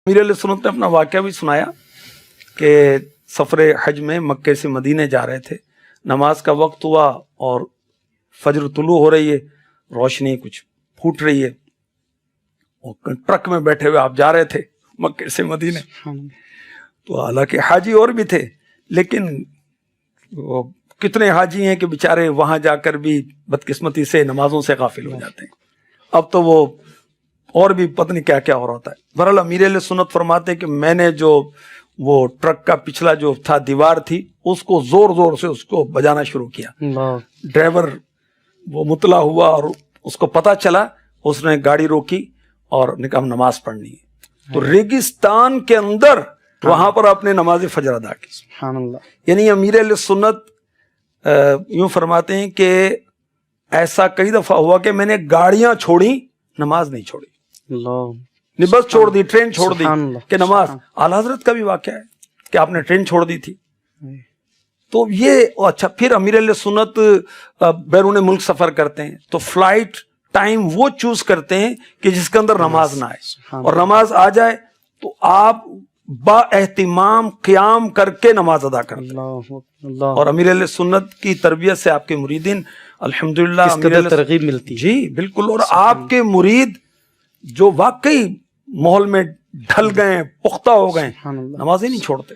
امیر علیہ سنت نے اپنا واقعہ بھی سنایا کہ سفر حج میں مکے سے مدینے جا رہے تھے، نماز کا وقت ہوا اور فجر طلوع ہو رہی ہے، روشنی کچھ پھوٹ رہی ہے، اور ٹرک میں بیٹھے ہوئے آپ جا رہے تھے مکے سے مدینے، تو حالانکہ حاجی اور بھی تھے، لیکن وہ کتنے حاجی ہیں کہ بیچارے وہاں جا کر بھی بدقسمتی سے نمازوں سے غافل ہو جاتے ہیں، اب تو وہ اور بھی پتہ نہیں کیا کیا ہو رہا ہوتا ہے۔ بہرحال امیر علیہ سنت فرماتے ہیں کہ میں نے جو وہ ٹرک کا پچھلا جو تھا دیوار تھی اس کو زور زور سے اس کو بجانا شروع کیا، ڈرائیور وہ مطلع ہوا اور اس کو پتہ چلا، اس نے گاڑی روکی اور نے کہا ہم نماز پڑھنی ہے، تو ریگستان کے اندر وہاں پر آپ نے نماز فجر ادا کی۔ سبحان اللہ۔ یعنی امیر علیہ سنت یوں فرماتے ہیں کہ ایسا کئی دفعہ ہوا کہ میں نے گاڑیاں چھوڑی، نماز نہیں چھوڑی، بس چھوڑ دی، ٹرین چھوڑ دی کہ نماز۔ اعلیٰ حضرت کا بھی واقعہ ہے کہ آپ نے ٹرین چھوڑ دی تھی۔ تو یہ اچھا، پھر امیر علیہ سنت بیرون ملک سفر کرتے ہیں تو فلائٹ ٹائم وہ چوز کرتے ہیں کہ جس کے اندر نماز نہ آئے، اور نماز آ جائے تو آپ با اہتمام قیام کر کے نماز ادا کرتے ہیں۔ اور امیر علیہ سنت کی تربیت سے آپ کے مریدین الحمدللہ اس قدر ترغیب ملتی، جی بالکل، اور آپ کے مرید جو واقعی ماحول میں ڈھل گئے، پختہ ہو گئے، نماز ہی نہیں چھوڑتے۔